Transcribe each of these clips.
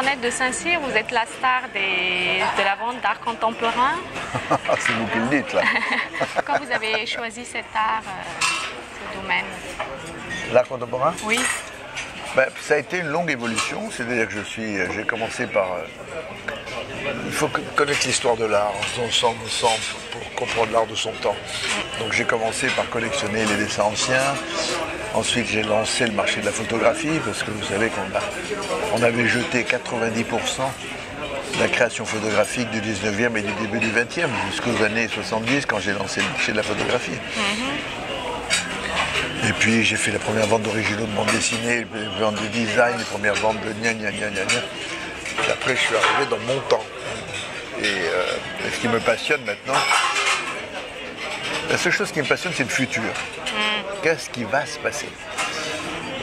Antoinette de Saint-Cyr, vous êtes la star de la vente d'art contemporain. C'est vous qui le dites, là. Quand vous avez choisi cet art, ce domaine? L'art contemporain? Oui. Ben, ça a été une longue évolution, c'est-à-dire que j'ai commencé par... il faut connaître l'histoire de l'art ensemble pour comprendre l'art de son temps. Donc j'ai commencé par collectionner les dessins anciens. Ensuite j'ai lancé le marché de la photographie parce que vous savez qu'on avait jeté 90% de la création photographique du 19e et du début du 20e jusqu'aux années 70 quand j'ai lancé le marché de la photographie. Et puis j'ai fait la première vente d'originaux de bande dessinée, les ventes de design, les premières ventes de gna gna gna gna gna. Et après je suis arrivé dans mon temps. Et ce qui me passionne maintenant, la seule chose qui me passionne c'est le futur. Qu'est-ce qui va se passer?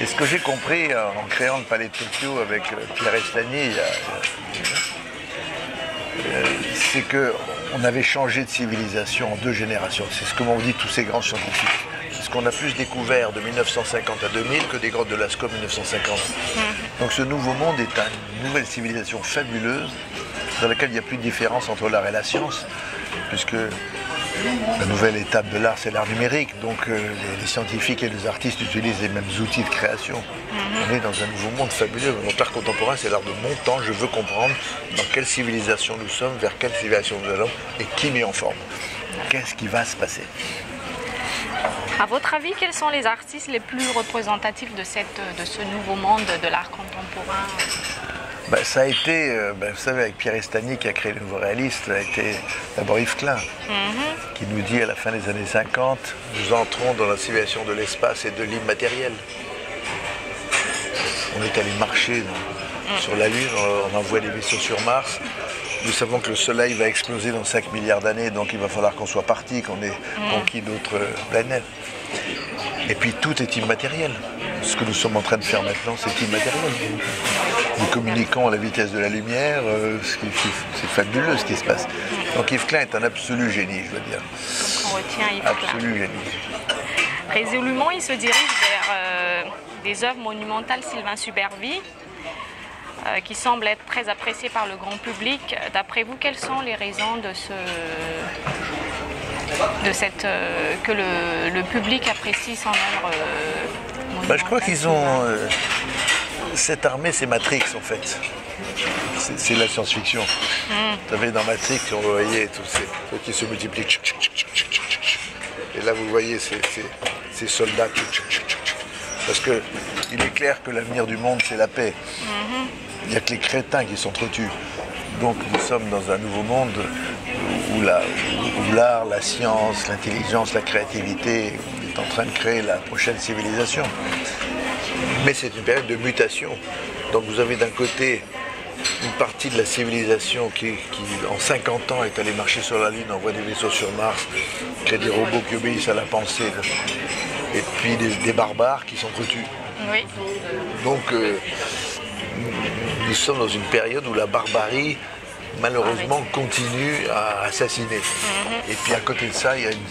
Et ce que j'ai compris en créant le Palais de Tokyo avec Pierre Estany, c'est qu'on avait changé de civilisation en 2 générations. C'est ce que m'ont dit tous ces grands scientifiques. C'est ce qu'on a plus découvert de 1950 à 2000 que des grottes de Lascaux 1950. Donc ce nouveau monde est une nouvelle civilisation fabuleuse dans laquelle il n'y a plus de différence entre l'art et la science, puisque la nouvelle étape de l'art, c'est l'art numérique. Donc les scientifiques et les artistes utilisent les mêmes outils de création. On est dans un nouveau monde fabuleux. Donc l'art contemporain, c'est l'art de mon temps. Je veux comprendre dans quelle civilisation nous sommes, vers quelle civilisation nous allons et qui met en forme. Qu'est-ce qui va se passer? À votre avis, quels sont les artistes les plus représentatifs de ce nouveau monde de l'art contemporain? Ben, ça a été, vous savez, avec Pierre Estany qui a créé le nouveau réaliste, ça a été d'abord Yves Klein, qui nous dit à la fin des années 50, nous entrons dans la civilisation de l'espace et de l'immatériel. On est allé marcher sur la Lune, on envoie des vaisseaux sur Mars. Nous savons que le Soleil va exploser dans 5 milliards d'années, donc il va falloir qu'on soit parti, qu'on ait conquis d'autres planètes. Et puis tout est immatériel. Ce que nous sommes en train de faire maintenant, c'est immatériel. Nous communiquons à la vitesse de la lumière, c'est fabuleux ce qui se passe. Donc Yves Klein est un absolu génie, je veux dire. Donc on retient Yves Klein. Absolu génie. Résolument, il se dirige vers des œuvres monumentales Sylvain Supervi, qui semblent être très appréciées par le grand public. D'après vous, quelles sont les raisons que le public apprécie son œuvre monumentale? Je crois qu'ils ont... cette armée, c'est Matrix en fait. C'est la science-fiction. Vous savez, dans Matrix, on voyait tous ces trucs qui se multiplient. Et là, vous voyez ces soldats. Parce qu'il est clair que l'avenir du monde, c'est la paix. Il n'y a que les crétins qui s'entretuent. Donc nous sommes dans un nouveau monde où l'art, la science, l'intelligence, la créativité est en train de créer la prochaine civilisation. Mais c'est une période de mutation. Donc vous avez d'un côté une partie de la civilisation qui en 50 ans est allée marcher sur la Lune, envoie des vaisseaux sur Mars, crée des robots qui obéissent à la pensée, et puis des barbares qui s'entretuent. Oui. Donc nous sommes dans une période où la barbarie, malheureusement, continue à assassiner. Et puis à côté de ça, il y a une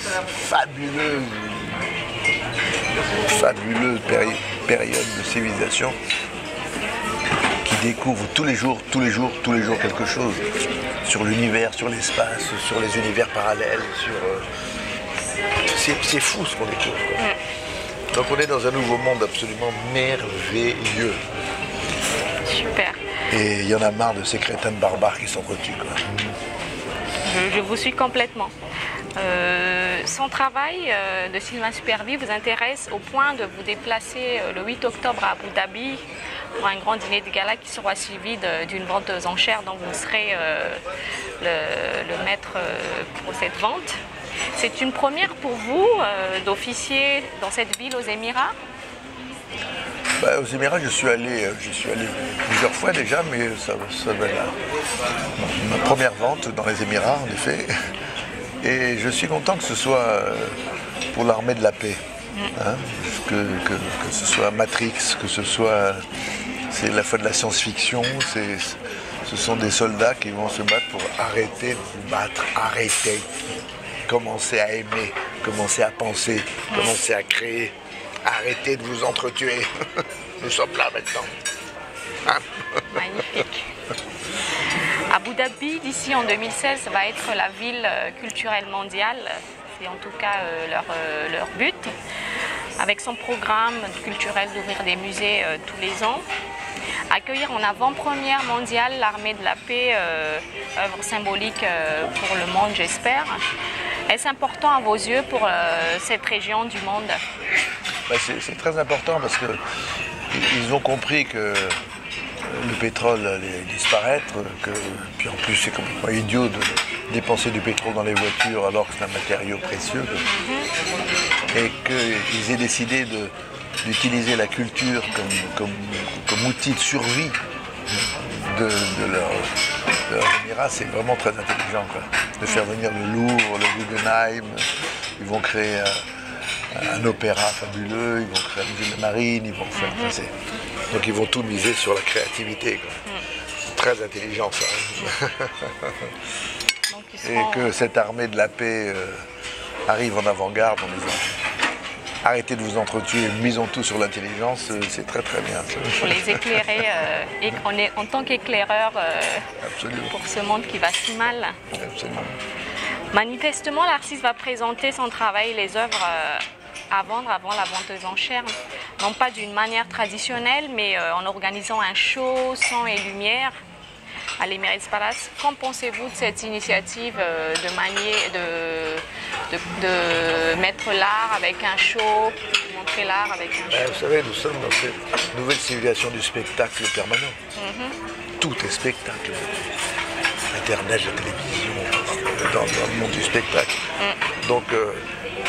fabuleuse période de civilisation qui découvre tous les jours quelque chose sur l'univers, sur l'espace, sur les univers parallèles, c'est fou ce qu'on découvre. Donc on est dans un nouveau monde absolument merveilleux. Super. Et il y en a marre de ces crétins de barbares qui s'entretuent. Je vous suis complètement. Son travail de Sylvain Supervi vous intéresse au point de vous déplacer le 8 octobre à Abu Dhabi pour un grand dîner de gala qui sera suivi d'une vente aux enchères dont vous serez le maître pour cette vente. C'est une première pour vous d'officier dans cette ville aux Émirats? Aux Émirats, je suis allé plusieurs fois déjà, mais ça va être ma première vente dans les Émirats, en effet. Et je suis content que ce soit pour l'armée de la paix. Que ce soit Matrix, que ce soit... C'est la fois de la science-fiction, ce sont des soldats qui vont se battre pour arrêter de vous battre, arrêter. Commencer à aimer, commencer à penser, commencer à créer. Arrêtez de vous entretuer. Nous sommes là maintenant. Magnifique. Abu Dhabi, d'ici en 2016, va être la ville culturelle mondiale. C'est en tout cas leur but. Avec son programme culturel d'ouvrir des musées tous les ans. Accueillir en avant-première mondiale l'armée de la paix, œuvre symbolique pour le monde, j'espère. Est-ce important à vos yeux pour cette région du monde? C'est très important parce qu'ils ont compris que le pétrole allait disparaître, puis en plus c'est complètement idiot de dépenser du pétrole dans les voitures alors que c'est un matériau précieux, et qu'ils aient décidé d'utiliser la culture comme outil de survie de leur émirat. C'est vraiment très intelligent, quoi. De faire venir le Louvre, le Guggenheim, ils vont créer un opéra fabuleux, ils vont créer un musée de la marine, ils vont faire... Donc ils vont tout miser sur la créativité, quoi. C'est très intelligent, ça. Donc, et que cette armée de la paix arrive en avant-garde en disant arrêtez de vous entretuer, misons tout sur l'intelligence, c'est très très bien. Pour les éclairer en tant qu'éclaireur pour ce monde qui va si mal. Absolument. Manifestement, l'artiste va présenter son travail, les œuvres à vendre avant la vente aux enchères, non pas d'une manière traditionnelle, mais en organisant un show, son et lumière à l'Emirates Palace. Qu'en pensez-vous de cette initiative de mettre l'art avec un show, montrer l'art avec un show? Vous savez, nous sommes dans cette nouvelle civilisation du spectacle permanent. Tout est spectacle. Internet, la télévision, dans le monde du spectacle. Donc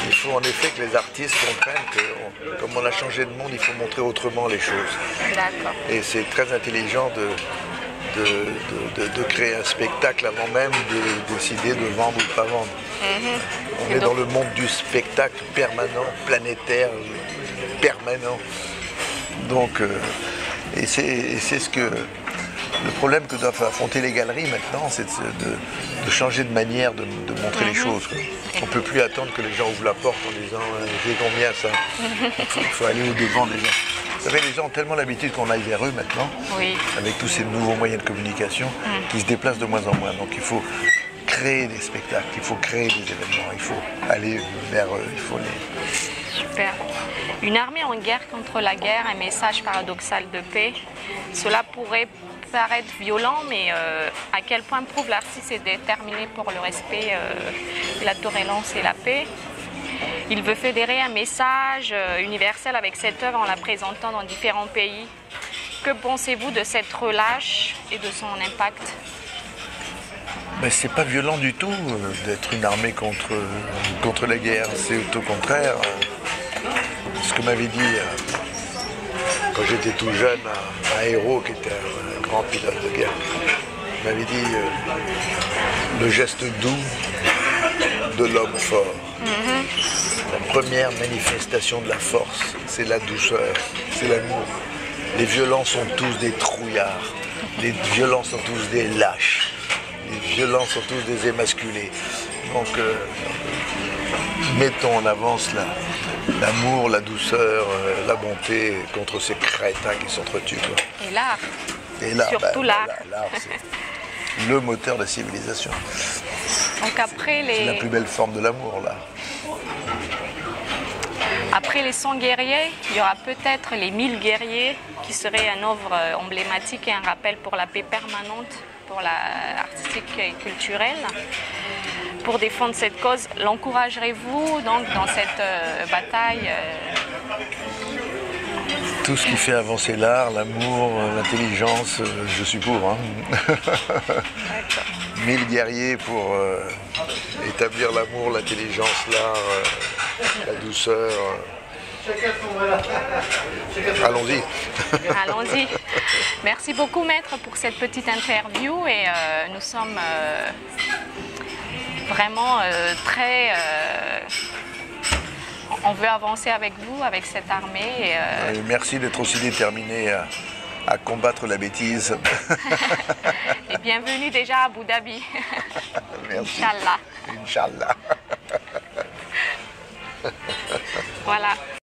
il faut en effet que les artistes comprennent que comme on a changé de monde, il faut montrer autrement les choses. D'accord. Et c'est très intelligent de créer un spectacle avant même de décider de vendre ou de ne pas vendre. On est dans le monde du spectacle permanent, planétaire, permanent. Donc, et c'est ce que... Le problème que doivent affronter les galeries maintenant, c'est de changer de manière de montrer les choses, quoi. On ne peut plus attendre que les gens ouvrent la porte en disant j'ai combien ça. Il faut aller au-devant des gens. Vous savez, les gens ont tellement l'habitude qu'on aille vers eux maintenant, avec tous ces nouveaux moyens de communication, qui se déplacent de moins en moins. Donc il faut créer des spectacles, il faut créer des événements, il faut aller vers eux, il faut les... Super. Une armée en guerre contre la guerre, un message paradoxal de paix. Cela pourrait paraître violent, mais à quel point prouve l'artiste est déterminé pour le respect de la tolérance et la paix. Il veut fédérer un message universel avec cette œuvre en la présentant dans différents pays. Que pensez-vous de cette relâche et de son impact? C'est pas violent du tout d'être une armée contre la guerre. C'est au contraire ce que m'avait dit quand j'étais tout jeune un héros qui était un grand pilote de guerre. Il m'avait dit le geste doux de l'homme fort. La première manifestation de la force, c'est la douceur, c'est l'amour. Les violents sont tous des trouillards, les violents sont tous des lâches, les violents sont tous des émasculés. Donc mettons en avance l'amour, la douceur, la bonté contre ces crétins qui s'entretuent. Et l'art. Et l'art, surtout l'art. L'art, c'est le moteur de la civilisation. Donc après c'est la plus belle forme de l'amour, là. Après les 100 guerriers, il y aura peut-être les 1000 guerriers qui seraient une œuvre emblématique et un rappel pour la paix permanente, pour l'art artistique et culturelle. Pour défendre cette cause, l'encouragerez-vous donc dans cette bataille Tout ce qui fait avancer l'art, l'amour, l'intelligence, je suis pour. 1000 guerriers pour établir l'amour, l'intelligence, l'art, la douceur. Allons-y. Allons-y. Merci beaucoup, maître, pour cette petite interview et nous sommes vraiment très... on veut avancer avec vous, avec cette armée. Et merci d'être aussi déterminé à combattre la bêtise. Et bienvenue déjà à Abu Dhabi. Merci. Inch'Allah. Inch'Allah. Voilà.